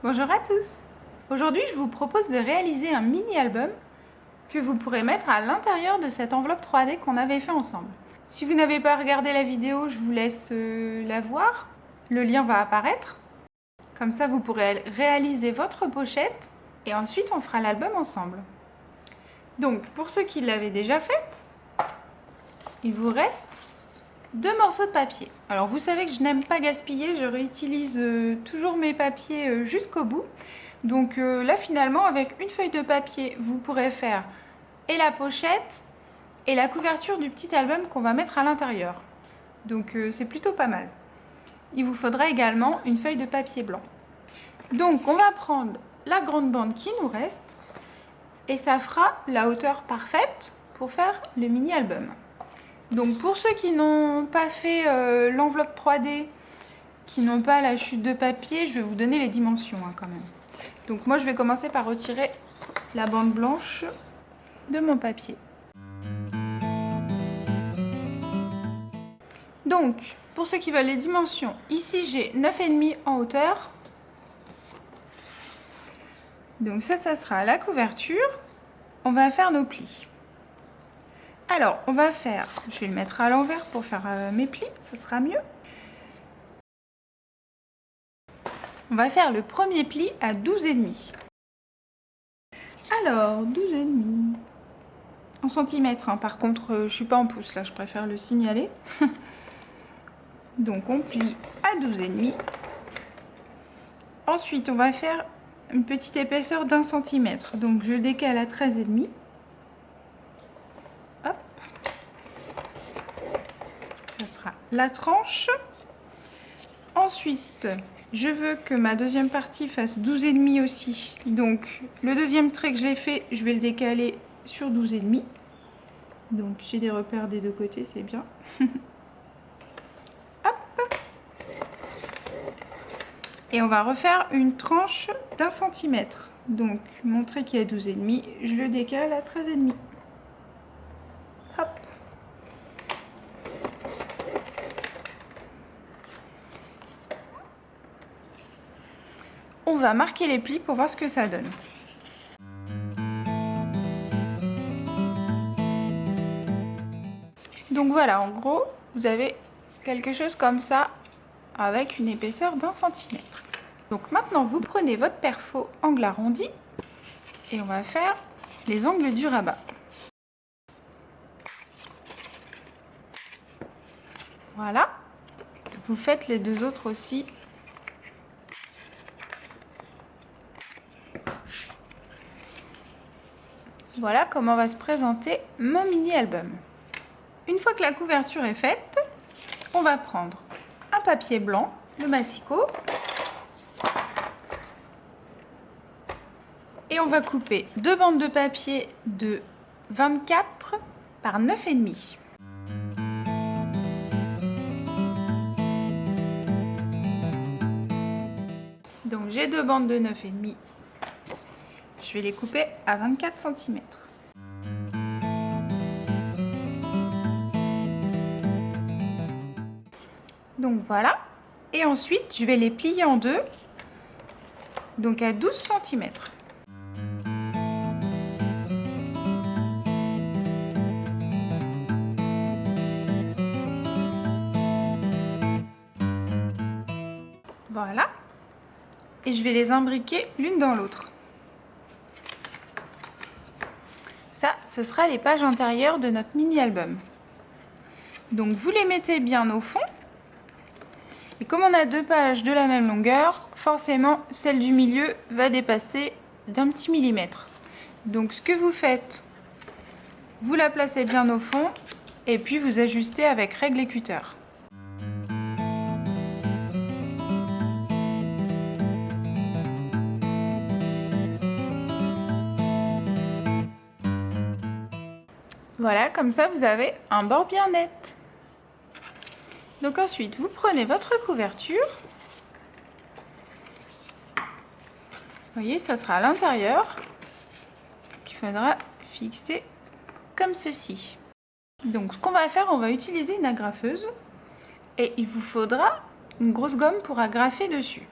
Bonjour à tous! Aujourd'hui, je vous propose de réaliser un mini-album que vous pourrez mettre à l'intérieur de cette enveloppe 3D qu'on avait fait ensemble. Si vous n'avez pas regardé la vidéo, je vous laisse la voir. Le lien va apparaître. Comme ça, vous pourrez réaliser votre pochette et ensuite on fera l'album ensemble. Donc, pour ceux qui l'avaient déjà faite, il vous reste 2 morceaux de papier. Alors vous savez que je n'aime pas gaspiller, je réutilise toujours mes papiers jusqu'au bout. Donc là finalement avec une feuille de papier vous pourrez faire et la pochette et la couverture du petit album qu'on va mettre à l'intérieur. Donc c'est plutôt pas mal. Il vous faudra également une feuille de papier blanc. Donc on va prendre la grande bande qui nous reste et ça fera la hauteur parfaite pour faire le mini album. Donc pour ceux qui n'ont pas fait l'enveloppe 3D, qui n'ont pas la chute de papier, je vais vous donner les dimensions quand même. Donc moi je vais commencer par retirer la bande blanche de mon papier. Donc pour ceux qui veulent les dimensions, ici j'ai 9,5 en hauteur. Donc ça sera la couverture. On va faire nos plis. Alors, on va faire, je vais le mettre à l'envers pour faire mes plis, ça sera mieux. On va faire le premier pli à 12,5. Alors, 12,5 en centimètres, hein. Par contre, je ne suis pas en pouces là, je préfère le signaler. Donc, on plie à 12,5. Ensuite, on va faire une petite épaisseur d'1 centimètre. Donc, je décale à 13,5. Ça sera la tranche. Ensuite, je veux que ma deuxième partie fasse 12,5 aussi. Donc, le deuxième trait que j'ai fait, je vais le décaler sur 12,5. Donc, j'ai des repères des deux côtés, c'est bien. Hop. Et on va refaire une tranche d'1 centimètre. Donc, mon trait qui est à 12,5, je le décale à 13,5. Hop. On va marquer les plis pour voir ce que ça donne. Donc voilà, en gros, vous avez quelque chose comme ça avec une épaisseur d'1 centimètre. Donc maintenant, vous prenez votre perfo angle arrondi et on va faire les angles du rabat. Voilà. Vous faites les deux autres aussi. Voilà comment va se présenter mon mini-album. Une fois que la couverture est faite, on va prendre un papier blanc, le massicot, et on va couper 2 bandes de papier de 24 par 9,5. Donc j'ai 2 bandes de 9,5. Je vais les couper à 24 cm. Donc voilà. Et ensuite, je vais les plier en deux. Donc à 12 cm. Voilà. Et je vais les imbriquer l'une dans l'autre. Ça, ce sera les pages intérieures de notre mini-album. Donc vous les mettez bien au fond. Et comme on a 2 pages de la même longueur, forcément celle du milieu va dépasser d'1 petit millimètre. Donc ce que vous faites, vous la placez bien au fond et puis vous ajustez avec règle et cutter. Voilà, comme ça vous avez un bord bien net. Donc ensuite, vous prenez votre couverture. Vous voyez, ça sera à l'intérieur qu'il faudra fixer comme ceci. Donc ce qu'on va faire, on va utiliser une agrafeuse et il vous faudra une grosse gomme pour agrafer dessus.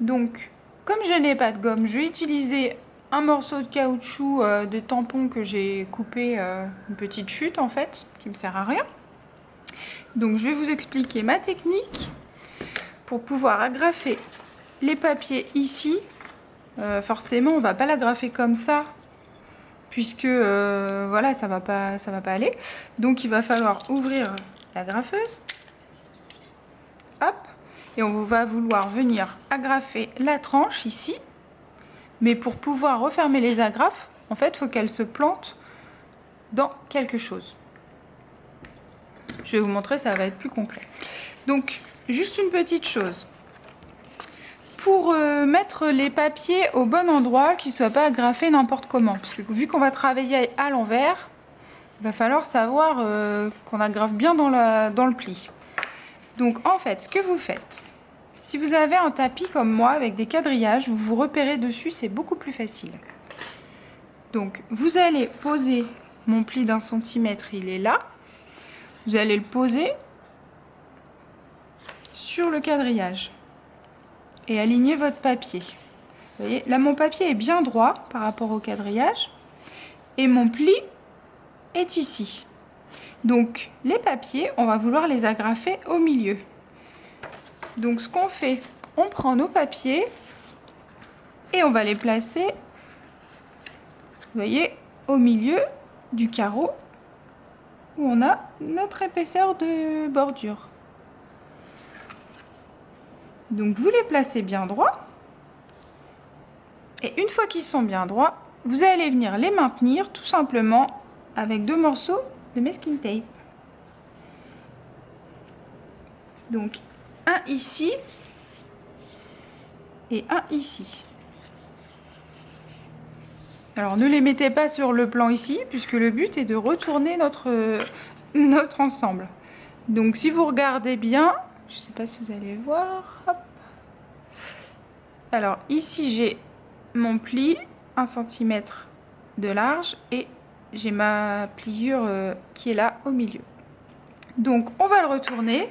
Donc comme je n'ai pas de gomme, je vais utiliser un morceau de caoutchouc de tampon que j'ai coupé une petite chute en fait, qui me sert à rien. Donc je vais vous expliquer ma technique pour pouvoir agrafer les papiers ici. Forcément on va pas l'agrafer comme ça, puisque voilà, ça va pas aller. Donc il va falloir ouvrir la graffeuse. Hop, et on va vouloir venir agrafer la tranche ici. Mais pour pouvoir refermer les agrafes, en fait, il faut qu'elles se plantent dans quelque chose. Je vais vous montrer, ça va être plus concret. Donc, juste une petite chose. Pour mettre les papiers au bon endroit, qu'ils ne soient pas agrafés n'importe comment. Parce que vu qu'on va travailler à l'envers, il va falloir savoir qu'on agrafe bien dans le pli. Donc, en fait, ce que vous faites, si vous avez un tapis comme moi avec des quadrillages, vous vous repérez dessus, c'est beaucoup plus facile. Donc, vous allez poser mon pli d'1 centimètre, il est là. Vous allez le poser sur le quadrillage et aligner votre papier. Vous voyez, là mon papier est bien droit par rapport au quadrillage et mon pli est ici. Donc les papiers, on va vouloir les agrafer au milieu. Donc ce qu'on fait, on prend nos papiers et on va les placer, vous voyez, au milieu du carreau où on a notre épaisseur de bordure. Donc vous les placez bien droits. Et une fois qu'ils sont bien droits, vous allez venir les maintenir tout simplement avec 2 morceaux de masking tape. Donc un ici et un ici. Alors ne les mettez pas sur le plan ici, puisque le but est de retourner notre ensemble. Donc si vous regardez bien, je ne sais pas si vous allez voir. Hop. Alors ici j'ai mon pli 1 cm de large et j'ai ma pliure qui est là au milieu. Donc on va le retourner.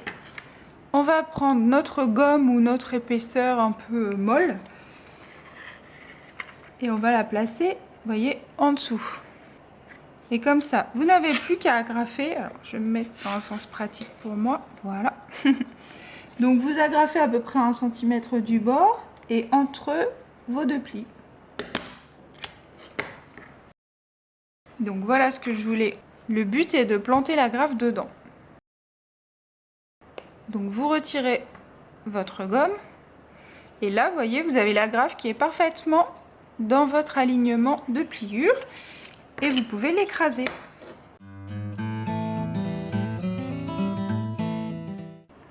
On va prendre notre gomme ou notre épaisseur un peu molle et on va la placer, vous voyez, en dessous. Et comme ça, vous n'avez plus qu'à agrafer. Alors, je vais me mettre dans un sens pratique pour moi. Voilà. Donc, vous agrafez à peu près 1 cm du bord et entre vos 2 plis. Donc, voilà ce que je voulais. Le but est de planter l'agrafe dedans. Donc, vous retirez votre gomme. Et là, vous voyez, vous avez l'agrafe qui est parfaitement dans votre alignement de pliure. Et vous pouvez l'écraser.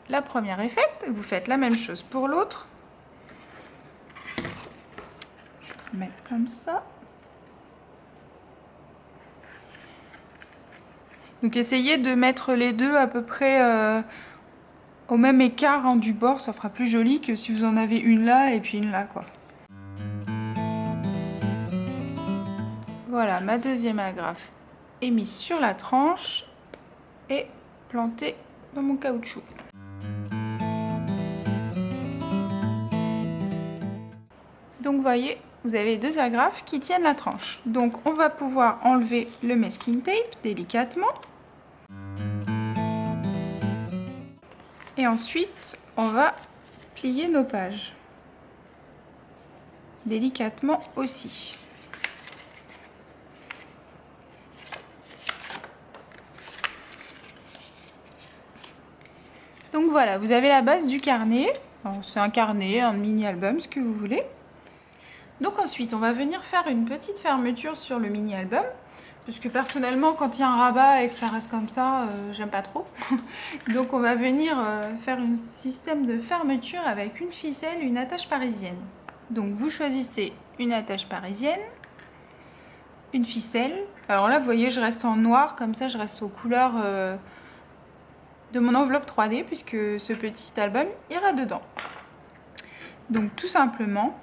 La première est faite, vous faites la même chose pour l'autre. Je vais mettre comme ça. Donc essayez de mettre les deux à peu près au même écart hein, du bord, ça fera plus joli que si vous en avez une là et puis une là quoi. Voilà, ma deuxième agrafe est mise sur la tranche et plantée dans mon caoutchouc. Donc vous voyez, vous avez 2 agrafes qui tiennent la tranche. Donc on va pouvoir enlever le masking tape délicatement. Et ensuite, on va plier nos pages délicatement aussi. Donc voilà, vous avez la base du carnet. C'est un carnet, un mini-album, ce que vous voulez. Donc ensuite, on va venir faire une petite fermeture sur le mini-album. Parce que personnellement, quand il y a un rabat et que ça reste comme ça, j'aime pas trop. Donc on va venir faire un système de fermeture avec une ficelle, une attache parisienne. Donc vous choisissez une attache parisienne, une ficelle. Alors là, vous voyez, je reste en noir, comme ça je reste aux couleurs de mon enveloppe 3D, puisque ce petit album ira dedans. Donc tout simplement.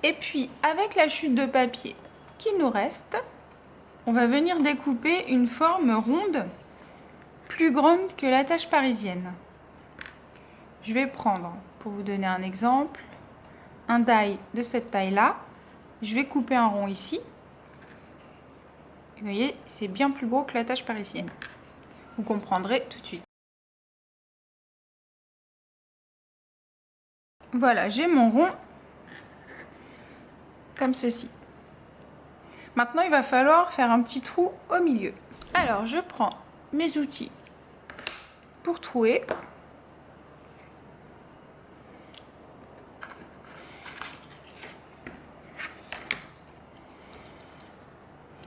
Et puis avec la chute de papier qu'il nous reste, on va venir découper une forme ronde plus grande que l'attache parisienne. Je vais prendre, pour vous donner un exemple, un die de cette taille-là. Je vais couper un rond ici. Et vous voyez, c'est bien plus gros que la tâche parisienne. Vous comprendrez tout de suite. Voilà, j'ai mon rond comme ceci. Maintenant, il va falloir faire un petit trou au milieu. Alors, je prends mes outils pour trouer.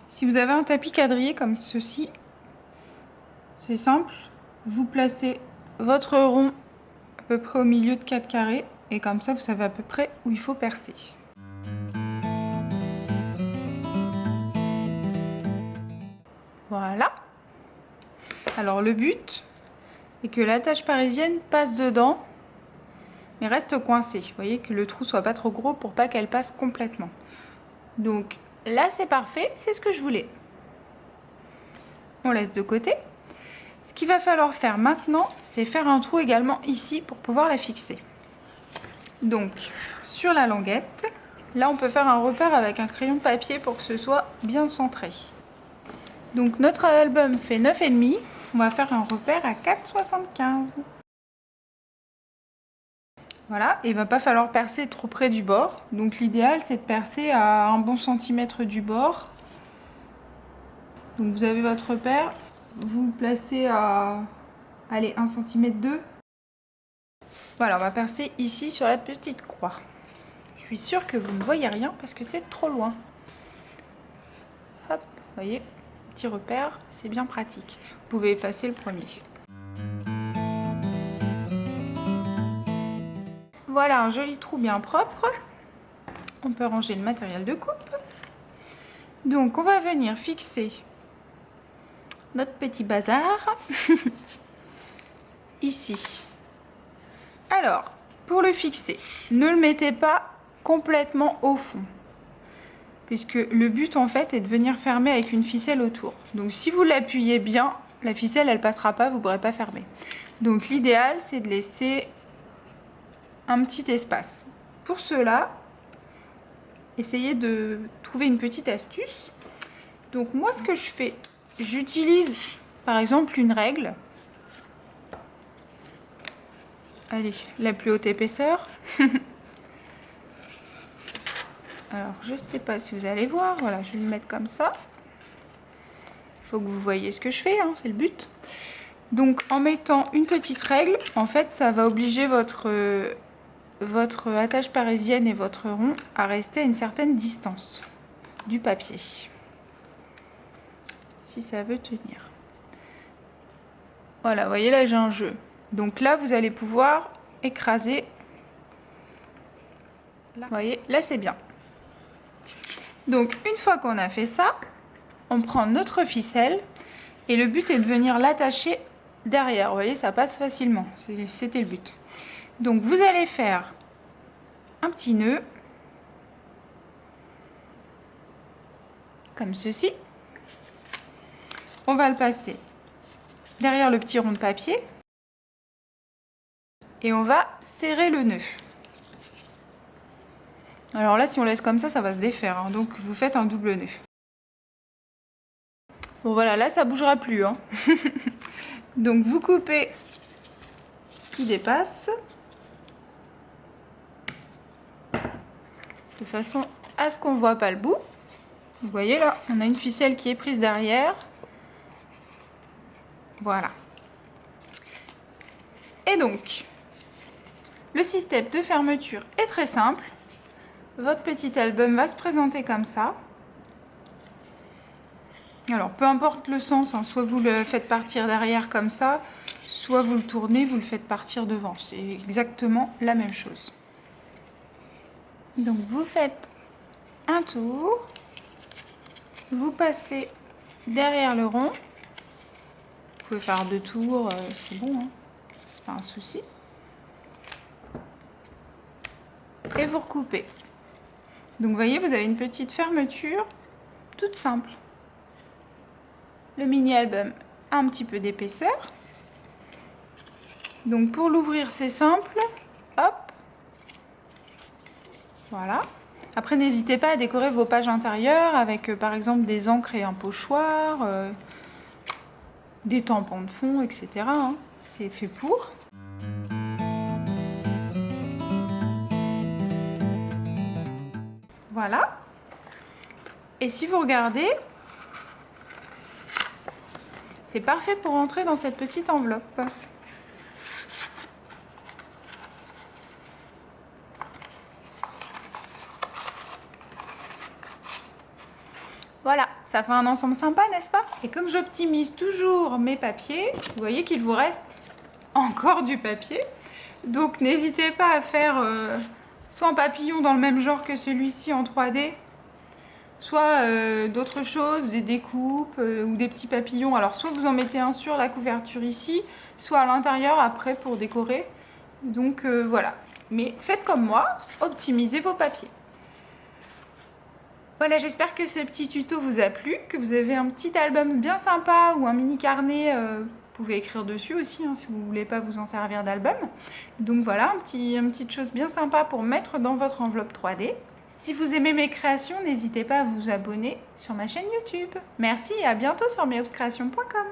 Si vous avez un tapis quadrillé comme ceci, c'est simple. Vous placez votre rond à peu près au milieu de 4 carrés et comme ça, vous savez à peu près où il faut percer. Voilà. Alors le but est que la tâche parisienne passe dedans, mais reste coincée. Vous voyez que le trou soit pas trop gros pour pas qu'elle passe complètement. Donc là c'est parfait, c'est ce que je voulais. On laisse de côté. Ce qu'il va falloir faire maintenant, c'est faire un trou également ici pour pouvoir la fixer. Donc sur la languette, là on peut faire un repère avec un crayon de papier pour que ce soit bien centré. Donc notre album fait 9,5, on va faire un repère à 4,75. Voilà, et il ne va pas falloir percer trop près du bord. Donc l'idéal c'est de percer à un bon centimètre du bord. Donc vous avez votre repère, vous le placez à allez, 1 cm 2. Voilà, on va percer ici sur la petite croix. Je suis sûre que vous ne voyez rien parce que c'est trop loin. Hop, vous voyez, petit repère, c'est bien pratique. Vous pouvez effacer le premier. Voilà un joli trou bien propre. On peut ranger le matériel de coupe. Donc on va venir fixer notre petit bazar ici. Alors, pour le fixer, ne le mettez pas complètement au fond, puisque le but en fait est de venir fermer avec une ficelle autour. Donc si vous l'appuyez bien, la ficelle elle passera pas, vous ne pourrez pas fermer. Donc l'idéal c'est de laisser un petit espace. Pour cela, essayez de trouver une petite astuce. Donc moi ce que je fais, j'utilise par exemple une règle. Allez, la plus haute épaisseur. Alors, je ne sais pas si vous allez voir. Voilà, je vais le mettre comme ça. Il faut que vous voyez ce que je fais, hein, c'est le but. Donc, en mettant une petite règle, en fait, ça va obliger votre attache parisienne et votre rond à rester à une certaine distance du papier. Si ça veut tenir. Voilà, vous voyez, là, j'ai un jeu. Donc là, vous allez pouvoir écraser. Là. Vous voyez, là, c'est bien. Donc, une fois qu'on a fait ça, on prend notre ficelle et le but est de venir l'attacher derrière. Vous voyez, ça passe facilement. C'était le but. Donc, vous allez faire un petit nœud, comme ceci. On va le passer derrière le petit rond de papier. Et on va serrer le nœud. Alors là, si on laisse comme ça, ça va se défaire. Hein. Donc, vous faites un double nœud. Bon, voilà, là, ça ne bougera plus. Hein. Donc, vous coupez ce qui dépasse. De façon à ce qu'on ne voit pas le bout. Vous voyez là, on a une ficelle qui est prise derrière. Voilà. Et donc, le système de fermeture est très simple. Votre petit album va se présenter comme ça. Alors, peu importe le sens, hein, soit vous le faites partir derrière comme ça, soit vous le tournez, vous le faites partir devant. C'est exactement la même chose. Donc, vous faites un tour, vous passez derrière le rond. Vous pouvez faire 2 tours, c'est bon, hein, c'est pas un souci. Et vous recoupez. Donc, vous voyez, vous avez une petite fermeture toute simple. Le mini-album a un petit peu d'épaisseur. Donc, pour l'ouvrir, c'est simple. Hop. Voilà. Après, n'hésitez pas à décorer vos pages intérieures avec par exemple des encres et un pochoir, des tampons de fond, etc. hein. C'est fait pour. Voilà. Et si vous regardez, c'est parfait pour entrer dans cette petite enveloppe. Voilà, ça fait un ensemble sympa, n'est-ce pas? Et comme j'optimise toujours mes papiers, vous voyez qu'il vous reste encore du papier. Donc n'hésitez pas à faire soit un papillon dans le même genre que celui-ci en 3D, soit d'autres choses, des découpes ou des petits papillons. Alors soit vous en mettez un sur la couverture ici, soit à l'intérieur après pour décorer. Donc voilà. Mais faites comme moi, optimisez vos papiers. Voilà, j'espère que ce petit tuto vous a plu, que vous avez un petit album bien sympa ou un mini carnet. Vous pouvez écrire dessus aussi hein, si vous ne voulez pas vous en servir d'album. Donc voilà, une petite chose bien sympa pour mettre dans votre enveloppe 3D. Si vous aimez mes créations, n'hésitez pas à vous abonner sur ma chaîne YouTube. Merci et à bientôt sur meopscreation.com.